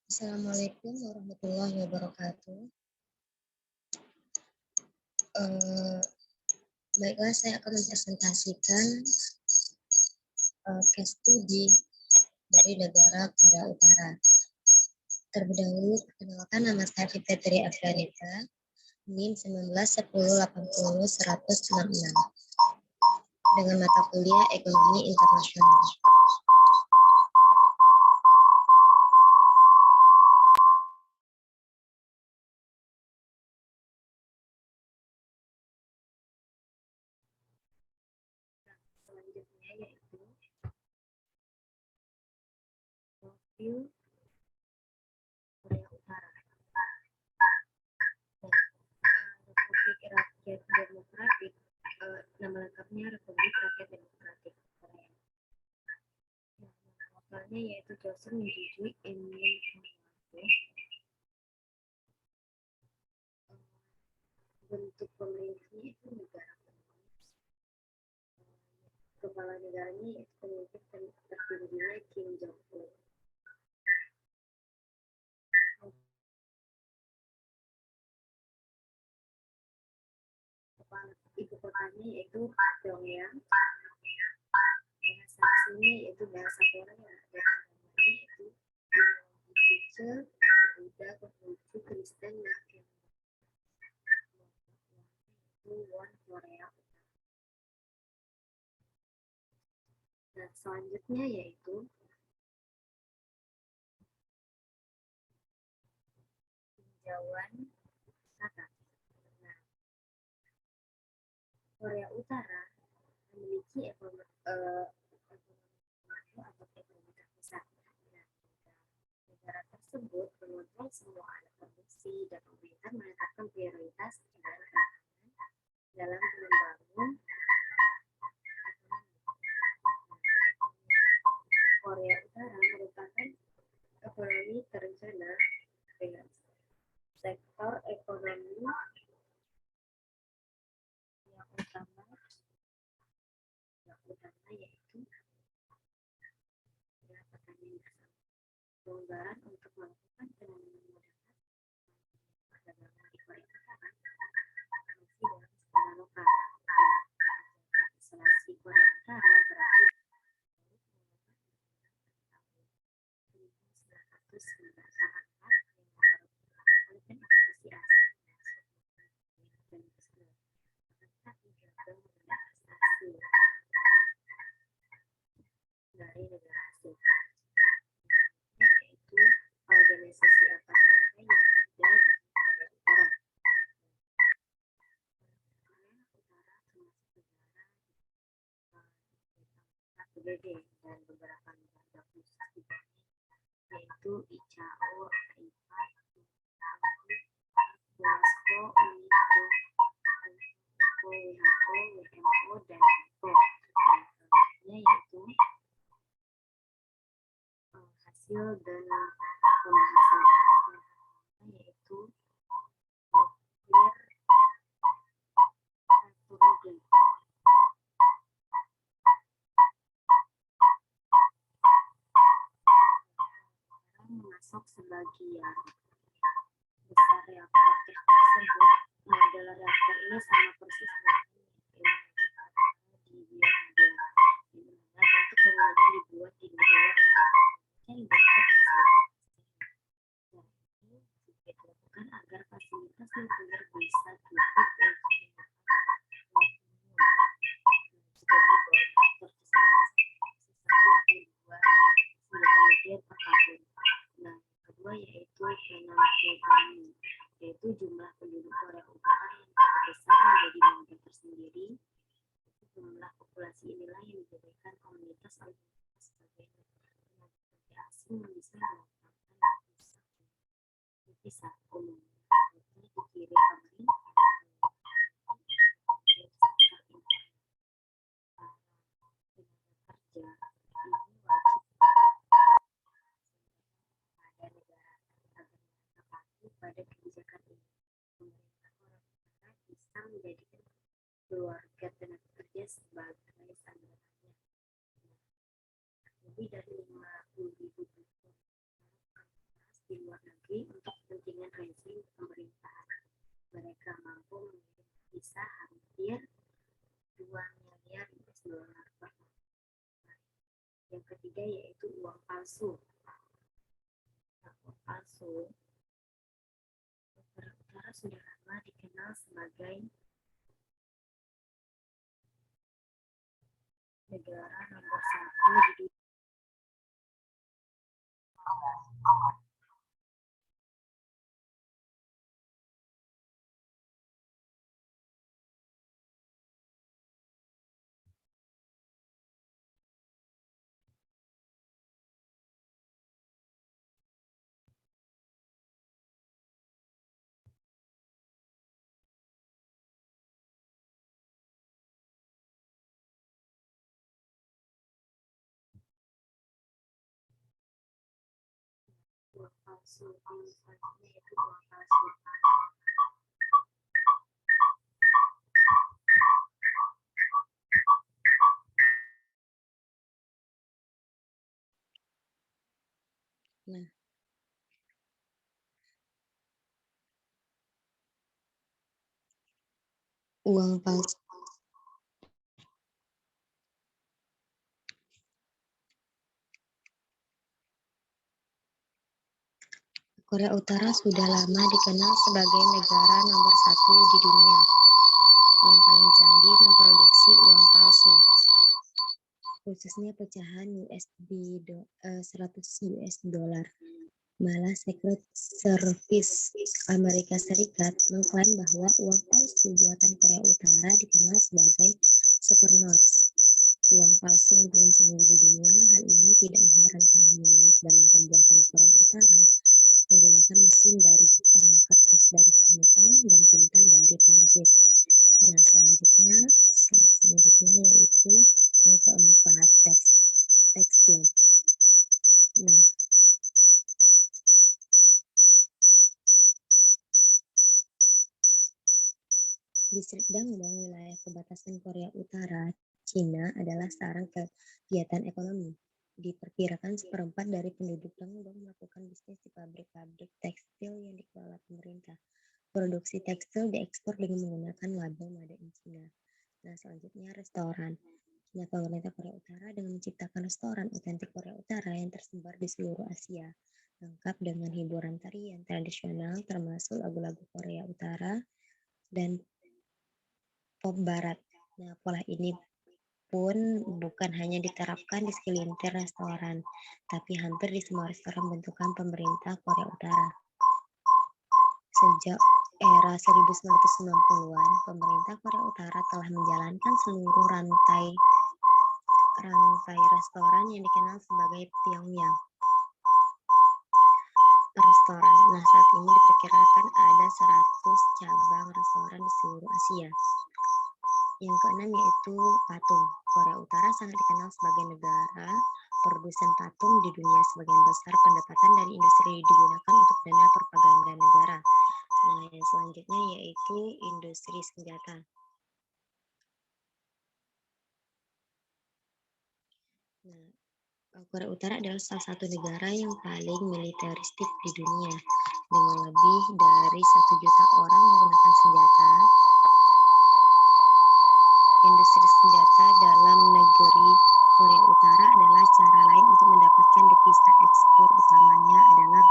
Assalamualaikum warahmatullahi wabarakatuh. Baiklah, saya akan mempresentasikan case studi dari negara Korea Utara. Terlebih dahulu, perkenalkan, nama saya Fitri Afganita, NIM 191080-196, dengan mata kuliah Ekonomi Internasional. Selanjutnya yaitu profil Korea Utara. Republik Rakyat Demokratik, nama lengkapnya Republik Rakyat Demokratik Korea. Nama lokalnya yaitu Joseon Minjuju Inmin. Bentuk pemerintahnya itu negara komunis. Kepala negaranya yaitu pemimpin tertingginya Kim Jong Un. Ibu kotanya yaitu Pyongyang. Bahasa aslinya yaitu bahasa Korea. Agamanya yaitu Buddha, Konghucu, Kristen, dan itu Won Korea. Dan selanjutnya yaitu tinjauan wisata. Nah, Korea Utara memiliki ekonomi atau ekonomi terbesar. Nah, negara tersebut mengontrol semua alat produksi dan pemerintah menetapkan prioritas dalam membangun Korea Utara merupakan ekonomi terencana dengan sektor ekonomi yang utama yaitu pertanian bersama, pelonggaran untuk melakukan penanaman modal perdagangan di Korea Utara masih dalam skala lokal. Isolasi Korea Utara berarti dari negara asing, yaitu organisasi apa saja yang ada di Korea Utara. PBB dan beberapa lembaga khusus yaitu ICAO, AIPAC, UNESCO, UNIDO, WHO, WMO, dan WHO. Selanjutnya yaitu hasil dan pembahasan, yaitu nuklir teknologi. Masuk sebagian besar reaktor tersebut. Model reaktor ini sama persis dengan di Biologi, di mana bentuk bangunan dibuat di luar untuk bentuk fasilitas. Ini juga dilakukan agar fasilitas nuklir bisa cukup untuk jika di bawah reaktor tersebut satu atau dua senjata nuklir per tahun. Nah, kedua yaitu penanggulangan, yaitu jumlah penduduk Korea Utara yang terbesar menjadi model tersendiri. Jumlah populasi inilah yang dijadikan komunitas sebagai tenaga asing yang bisa melakukan dipisah umumnya dikirim pemerintah kerja ini wajib pada negara pada kebijakan ini. Pemerintah Korea Utara bisa menjadikan keluarga tenaga kerja sebagai sandarannya. Lebih dari 50.000 di luar negeri untuk kepentingan rezim pemerintahan. Mereka mampu mengirim visa hampir 2 miliar US dollar per tahun. Yang ketiga yaitu uang palsu. Uang palsu Korea Utara sudah lama dikenal sebagai negara nomor 1 di dunia. Uang palsu selanjutnya yaitu uang palsu. Nah, uang palsu Korea Utara sudah lama dikenal sebagai negara nomor 1 di dunia yang paling canggih memproduksi uang palsu, khususnya pecahan USD 100 US dollar. Malah Secret Service Amerika Serikat mengklaim bahwa uang palsu buatan Korea Utara dikenal sebagai super notes, uang palsu yang paling canggih di dunia. Hal ini tidak mengherankan mengingat dalam pembuatan Korea Utara menggunakan mesin dari Jepang, kertas dari Hong Kong, dan tinta dari Prancis. Nah, selanjutnya yaitu yang keempat, tekstil. Nah, distrik Dangbong, wilayah perbatasan Korea Utara, Cina adalah sarang kegiatan ekonomi. Diperkirakan seperempat dari penduduk Dangbong melakukan bisnis di pabrik-pabrik tekstil yang dikelola pemerintah. Produksi tekstil diekspor dengan menggunakan label Made in China. Nah, selanjutnya restoran. Nah, pemerintah Korea Utara dengan menciptakan restoran otentik Korea Utara yang tersebar di seluruh Asia, lengkap dengan hiburan tarian tradisional termasuk lagu-lagu Korea Utara dan pop barat. Nah, pola ini pun bukan hanya diterapkan di segelintir restoran, tapi hampir di semua restoran bentukan pemerintah Korea Utara. Sejak era 1990-an, pemerintah Korea Utara telah menjalankan seluruh rantai restoran yang dikenal sebagai Pyongyang restoran. Nah, saat ini diperkirakan ada 100 cabang restoran di seluruh Asia. Yang keenam yaitu patung. Korea Utara sangat dikenal sebagai negara produsen patung di dunia. Sebagian besar pendapatan dari industri digunakan untuk dana propaganda negara. Nah, yang selanjutnya yaitu industri senjata. Nah, Korea Utara adalah salah satu negara yang paling militeristik di dunia, dengan lebih dari 1 juta orang menggunakan senjata. Industri senjata dalam negeri Korea Utara adalah cara lain untuk mendapatkan devisa. Ekspor utamanya adalah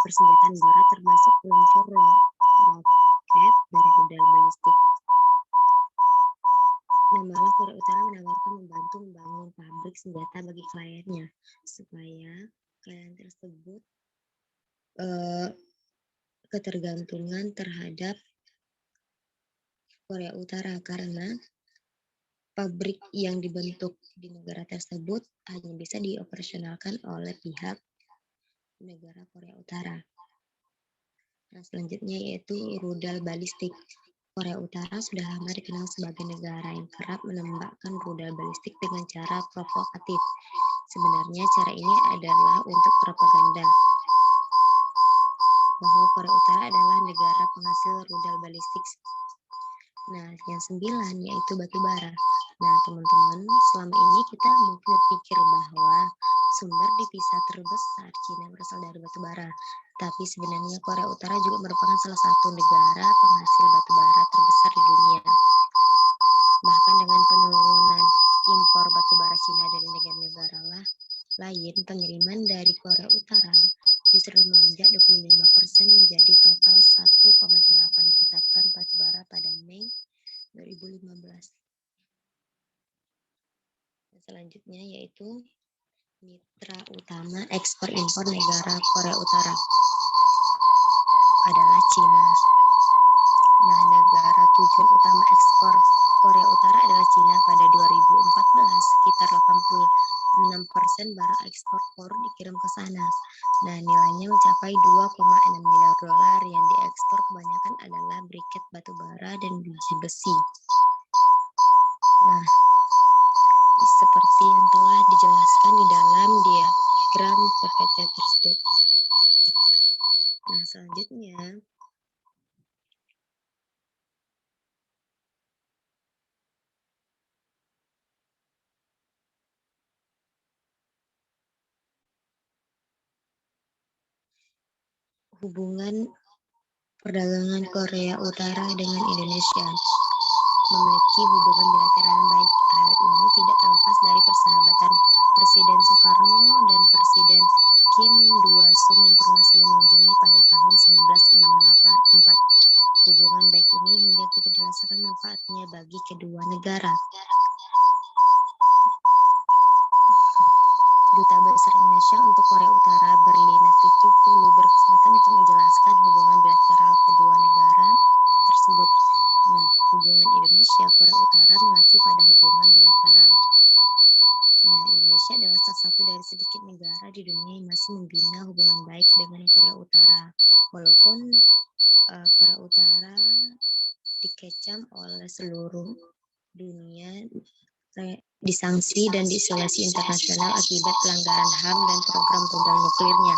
persenjataan berat termasuk peluncur roket dari rudal balistik. Nah, malah Korea Utara menawarkan membantu membangun pabrik senjata bagi kliennya supaya klien tersebut ketergantungan terhadap Korea Utara karena pabrik yang dibentuk di negara tersebut hanya bisa dioperasionalkan oleh pihak negara Korea Utara. Nah, selanjutnya yaitu rudal balistik. Korea Utara sudah lama dikenal sebagai negara yang kerap menembakkan rudal balistik dengan cara provokatif. Sebenarnya cara ini adalah untuk propaganda bahwa Korea Utara adalah negara penghasil rudal balistik. Nah, yang 9 yaitu batu bara. Nah, teman-teman, selama ini kita mungkin berpikir bahwa sumber devisa terbesar Cina berasal dari batu bara. Tapi sebenarnya Korea Utara juga merupakan salah satu negara penghasil batu bara terbesar di dunia. Bahkan dengan penurunan impor batu bara Cina dari negara-negara lain, pengiriman dari Korea Utara justru melonjak 25% menjadi total 1,8 juta ton batu bara pada Mei 2015. Selanjutnya yaitu mitra utama ekspor impor negara Korea Utara adalah Cina. Nah, negara tujuan utama ekspor Korea Utara adalah Cina. Pada 2014, sekitar 86% barang ekspor Korea dikirim ke sana. Nah, nilainya mencapai 2,6 miliar dolar. Yang diekspor kebanyakan adalah briket batu bara dan biji besi. Nah, seperti yang telah dijelaskan di dalam diagram PPT tersebut. Nah, selanjutnya hubungan perdagangan Korea Utara dengan Indonesia memiliki hubungan bilateral yang baik. Hal ini tidak terlepas dari persahabatan Presiden Soekarno dan Presiden Kim Il-sung yang pernah saling mengunjungi pada tahun 1964. Hubungan baik ini hingga kita dirasakan manfaatnya bagi kedua negara. Duta Besar Indonesia untuk Korea Utara Berlina Pitukulu berkesempatan untuk menjelaskan hubungan bilateral kedua negara tersebut. Nah, hubungan Indonesia-Korea Utara mengacu pada hubungan bilateral. Nah, Indonesia adalah salah satu dari sedikit negara di dunia yang masih membina hubungan baik dengan Korea Utara. Walaupun Korea Utara dikecam oleh seluruh dunia, disanksi dan diisolasi internasional akibat pelanggaran HAM dan program rudal nuklirnya.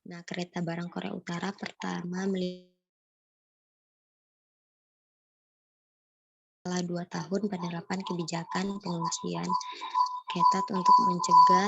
Nah, kereta barang Korea Utara pertama setelah 2 tahun penerapan kebijakan penguncian ketat untuk mencegah